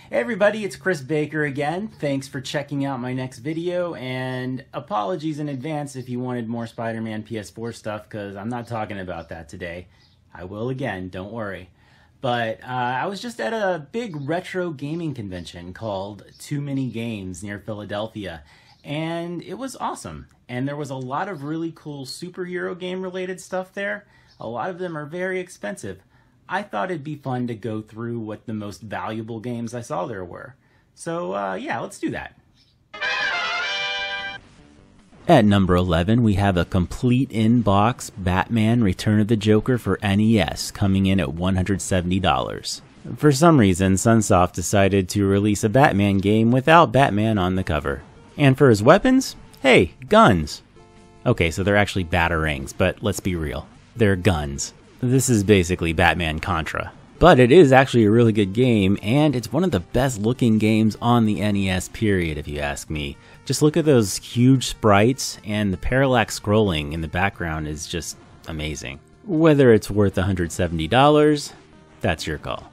Hey everybody, it's Chris Baker again. Thanks for checking out my next video, and apologies in advance if you wanted more Spider-Man PS4 stuff, because I'm not talking about that today. I will again, don't worry. But I was just at a big retro gaming convention called TooManyGames near Philadelphia, and it was awesome. And there was a lot of really cool superhero game related stuff there. A lot of them are very expensive. I thought it'd be fun to go through what the most valuable games I saw there were. So yeah, let's do that. At number 11, we have a complete in-box Batman Return of the Joker for NES, coming in at $170. For some reason, Sunsoft decided to release a Batman game without Batman on the cover. And for his weapons? Hey, guns! Okay, so they're actually batarangs, but let's be real. They're guns. This is basically Batman Contra. But it is actually a really good game, and it's one of the best looking games on the NES period, if you ask me. Just look at those huge sprites, and the parallax scrolling in the background is just amazing. Whether it's worth $170, that's your call.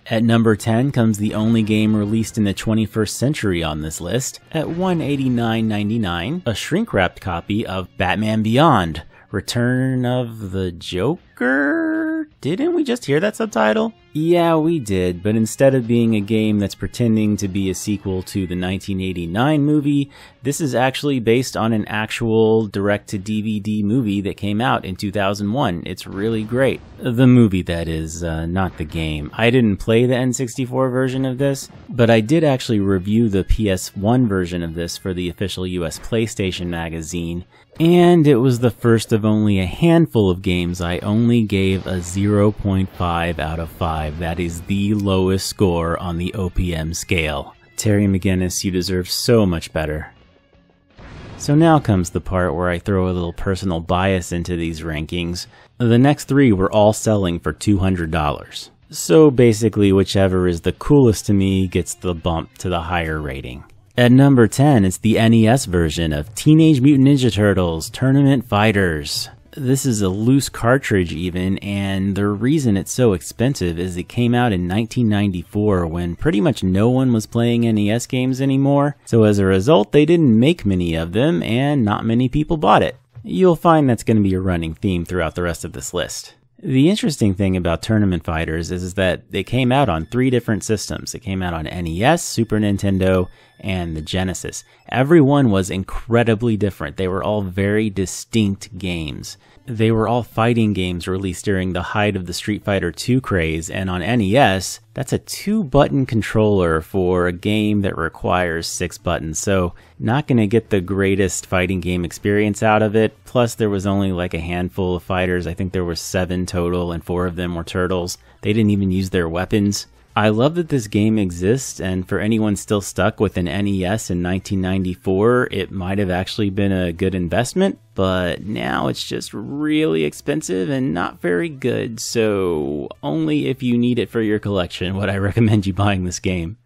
At number 10 comes the only game released in the 21st century on this list. At $189.99, a shrink-wrapped copy of Batman Beyond, Return of the Joker? Didn't we just hear that subtitle? Yeah, we did, but instead of being a game that's pretending to be a sequel to the 1989 movie, this is actually based on an actual direct-to-DVD movie that came out in 2001. It's really great. The movie, that is, not the game. I didn't play the N64 version of this, but I did actually review the PS1 version of this for the official US PlayStation magazine, and it was the first of only a handful of games I only gave a 0.5 out of 5. That is the lowest score on the OPM scale. Terry McGinnis, you deserve so much better. So now comes the part where I throw a little personal bias into these rankings. The next three were all selling for $200. So basically whichever is the coolest to me gets the bump to the higher rating. At number 10, it's the NES version of Teenage Mutant Ninja Turtles Tournament Fighters. This is a loose cartridge even, and the reason it's so expensive is it came out in 1994 when pretty much no one was playing NES games anymore, so as a result they didn't make many of them and not many people bought it. You'll find that's going to be a running theme throughout the rest of this list. The interesting thing about Tournament Fighters is that they came out on 3 different systems. It came out on NES, Super Nintendo, and the Genesis. Every one was incredibly different. They were all very distinct games. They were all fighting games released during the height of the Street Fighter II craze, and on NES, that's a 2-button controller for a game that requires 6 buttons, so not going to get the greatest fighting game experience out of it. Plus, there was only like a handful of fighters. I think there were 7 total, and 4 of them were turtles. They didn't even use their weapons. I love that this game exists, and for anyone still stuck with an NES in 1994, it might have actually been a good investment, but now it's just really expensive and not very good, so only if you need it for your collection would I recommend you buying this game.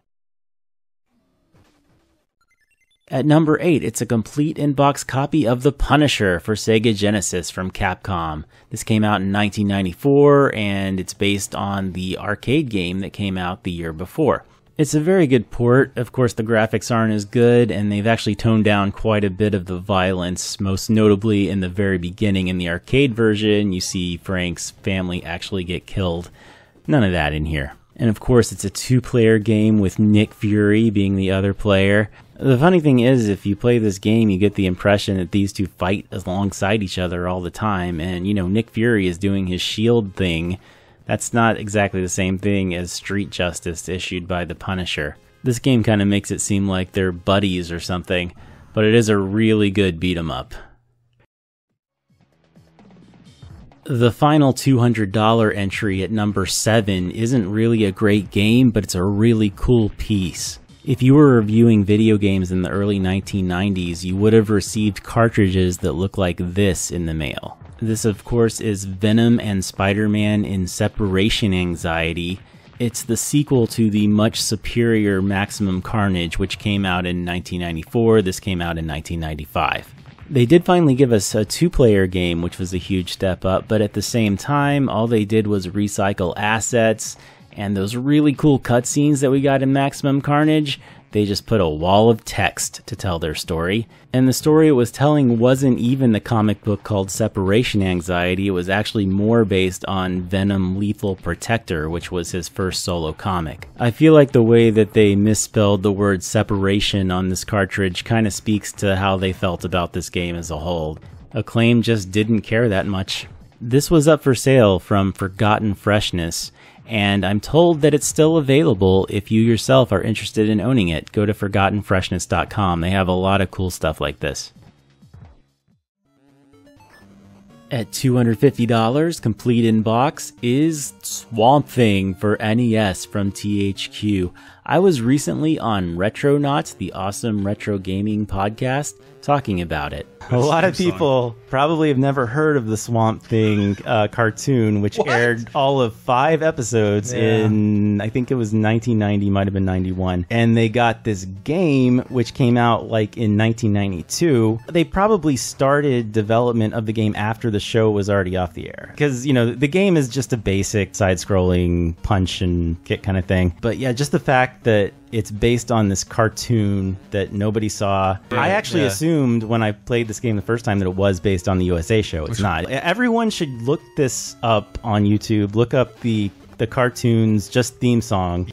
At number 8, it's a complete in-box copy of The Punisher for Sega Genesis from Capcom. This came out in 1994, and it's based on the arcade game that came out the year before. It's a very good port. Of course, the graphics aren't as good, and they've actually toned down quite a bit of the violence, most notably in the very beginning. In the arcade version, you see Frank's family actually get killed. None of that in here. And of course, it's a 2-player game with Nick Fury being the other player. The funny thing is, if you play this game, you get the impression that these two fight alongside each other all the time, and you know, Nick Fury is doing his shield thing. That's not exactly the same thing as street justice issued by the Punisher. This game kind of makes it seem like they're buddies or something, but it is a really good beat-em-up. The final $200 entry at number 7 isn't really a great game, but it's a really cool piece. If you were reviewing video games in the early 1990s, you would have received cartridges that look like this in the mail. This, of course, is Venom and SpiderMan in Separation Anxiety. It's the sequel to the much superior Maximum Carnage, which came out in 1994. This came out in 1995. They did finally give us a 2-player game, which was a huge step up, but at the same time, all they did was recycle assets And those really cool cutscenes that we got in Maximum Carnage, they just put a wall of text to tell their story. And the story it was telling wasn't even the comic book called Separation Anxiety. It was actually more based on Venom Lethal Protector, which was his first solo comic. I feel like the way that they misspelled the word separation on this cartridge kind of speaks to how they felt about this game as a whole. Acclaim just didn't care that much. This was up for sale from Forgotten Freshness, and I'm told that it's still available if you yourself are interested in owning it. Go to ForgottenFreshness.com. They have a lot of cool stuff like this. At $250, complete in box, is Swamp Thing for NES from THQ. I was recently on Retronauts, the awesome retro gaming podcast, talking about it. A lot of people probably have never heard of the Swamp Thing cartoon, which aired all of 5 episodes in, I think it was 1990, might have been 91. And they got this game, which came out like in 1992. They probably started development of the game after the show was already off the air. Because, you know, the game is just a basic side-scrolling punch and kick kind of thing. But yeah, just the fact that it's based on this cartoon that nobody saw. I actually assumed when I played this game the first time that it was based on the USA show. It's not. Everyone should look this up on YouTube. Look up the cartoon's just theme song.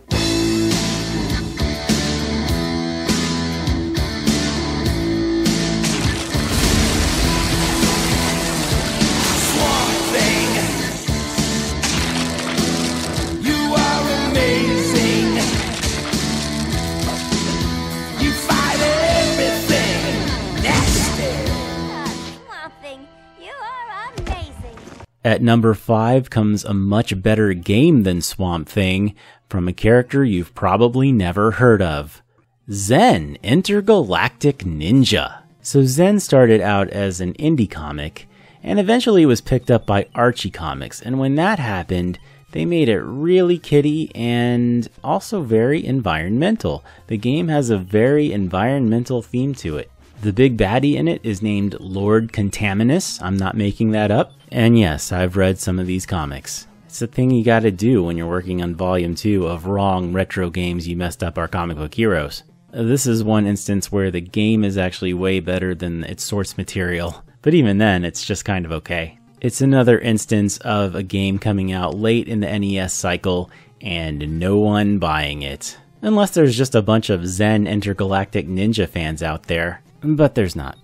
At number 5 comes a much better game than Swamp Thing from a character you've probably never heard of. Zen Intergalactic Ninja. So Zen started out as an indie comic and eventually was picked up by Archie Comics, and when that happened, they made it really kiddie and also very environmental. The game has a very environmental theme to it. The big baddie in it is named Lord Contaminus. I'm not making that up. And yes, I've read some of these comics. It's a thing you gotta do when you're working on Volume 2 of Wrong Retro Games You Messed Up Our Comic Book Heroes. This is one instance where the game is actually way better than its source material, but even then, it's just kind of okay. It's another instance of a game coming out late in the NES cycle and no one buying it. Unless there's just a bunch of Zen Intergalactic Ninja fans out there, but there's not.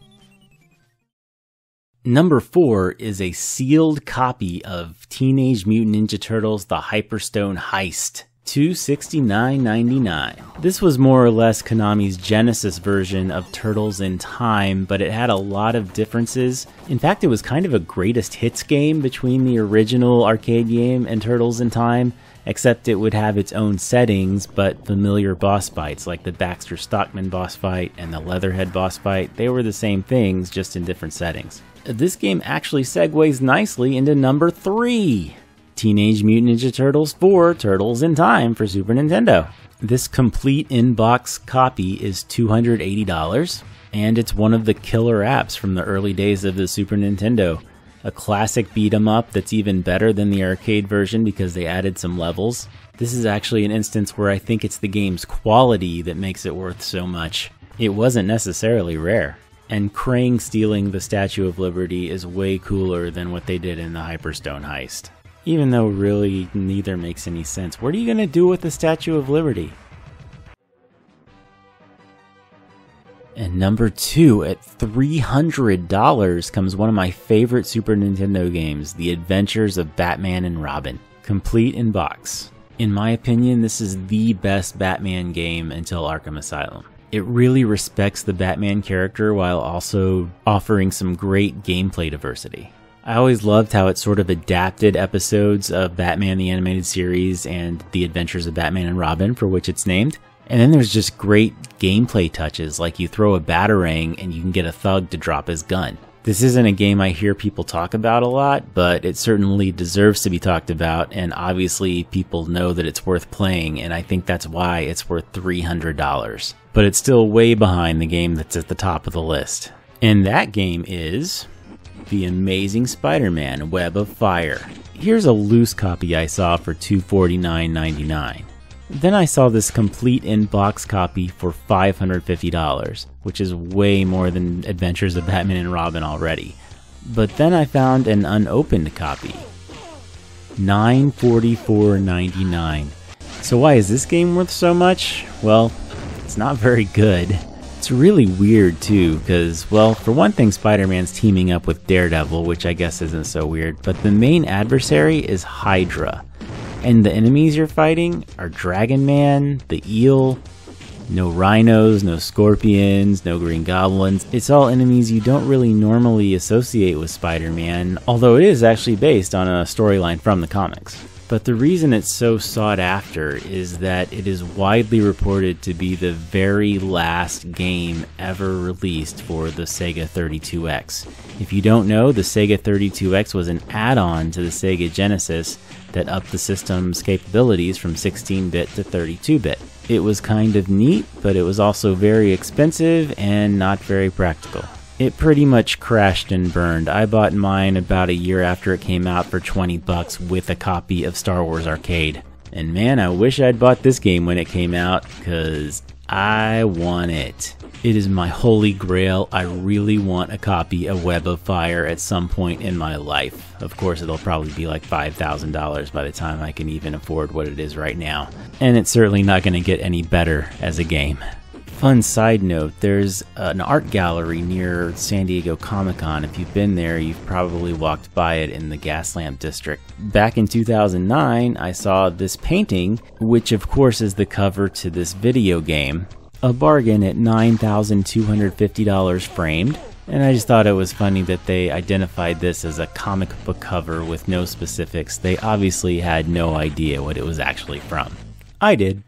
Number 4 is a sealed copy of Teenage Mutant Ninja Turtles The Hyperstone Heist, $269.99. This was more or less Konami's Genesis version of Turtles in Time, but it had a lot of differences. In fact, it was kind of a greatest hits game between the original arcade game and Turtles in Time, except it would have its own settings, but familiar boss fights like the Baxter Stockman boss fight and the Leatherhead boss fight, they were the same things, just in different settings. This game actually segues nicely into number 3. Teenage Mutant Ninja Turtles 4 Turtles in Time for Super Nintendo. This complete in-box copy is $280, and it's one of the killer apps from the early days of the Super Nintendo. A classic beat-em-up that's even better than the arcade version because they added some levels. This is actually an instance where I think it's the game's quality that makes it worth so much. It wasn't necessarily rare. And Krang stealing the Statue of Liberty is way cooler than what they did in the Hyperstone Heist. Even though really neither makes any sense. What are you going to do with the Statue of Liberty? And number 2, at $300, comes one of my favorite Super Nintendo games, The Adventures of Batman and Robin, complete in box. In my opinion, this is the best Batman game until Arkham Asylum. It really respects the Batman character while also offering some great gameplay diversity. I always loved how it sort of adapted episodes of Batman the Animated Series and The Adventures of Batman and Robin, for which it's named. And then there's just great gameplay touches, like you throw a Batarang and you can get a thug to drop his gun. This isn't a game I hear people talk about a lot, but it certainly deserves to be talked about, and obviously people know that it's worth playing, and I think that's why it's worth $300. But it's still way behind the game that's at the top of the list. And that game is The Amazing Spider-Man Web of Fire. Here's a loose copy I saw for $249.99. Then I saw this complete in-box copy for $550, which is way more than Adventures of Batman and Robin already. But then I found an unopened copy. $944.99. So why is this game worth so much? Well, it's not very good. It's really weird too, because, well, for one thing, Spider-Man's teaming up with Daredevil, which I guess isn't so weird, but the main adversary is Hydra. And the enemies you're fighting are Dragon Man, the Eel, no rhinos, no scorpions, no green goblins. It's all enemies you don't really normally associate with Spider-Man, although it is actually based on a storyline from the comics. But the reason it's so sought after is that it is widely reported to be the very last game ever released for the Sega 32X. If you don't know, the Sega 32X was an add-on to the Sega Genesis that upped the system's capabilities from 16-bit to 32-bit. It was kind of neat, but it was also very expensive and not very practical. It pretty much crashed and burned. I bought mine about a year after it came out for $20 with a copy of Star Wars Arcade. And man, I wish I'd bought this game when it came out, cause I want it. It is my holy grail. I really want a copy of Web of Fire at some point in my life. Of course, it'll probably be like $5,000 by the time I can even afford what it is right now. And it's certainly not going to get any better as a game. Fun side note, there's an art gallery near San Diego Comic-Con. If you've been there, you've probably walked by it in the Gaslamp District. Back in 2009, I saw this painting, which of course is the cover to this video game. A bargain at $9,250 framed, and I just thought it was funny that they identified this as a comic book cover with no specifics. They obviously had no idea what it was actually from. I did.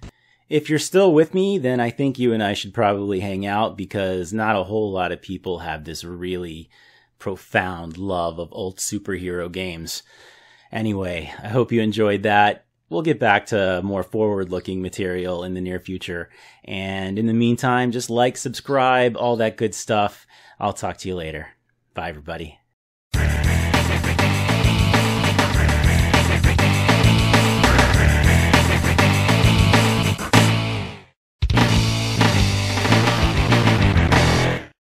If you're still with me, then I think you and I should probably hang out, because not a whole lot of people have this really profound love of old superhero games. Anyway, I hope you enjoyed that. We'll get back to more forward-looking material in the near future. And in the meantime, just like, subscribe, all that good stuff. I'll talk to you later. Bye, everybody.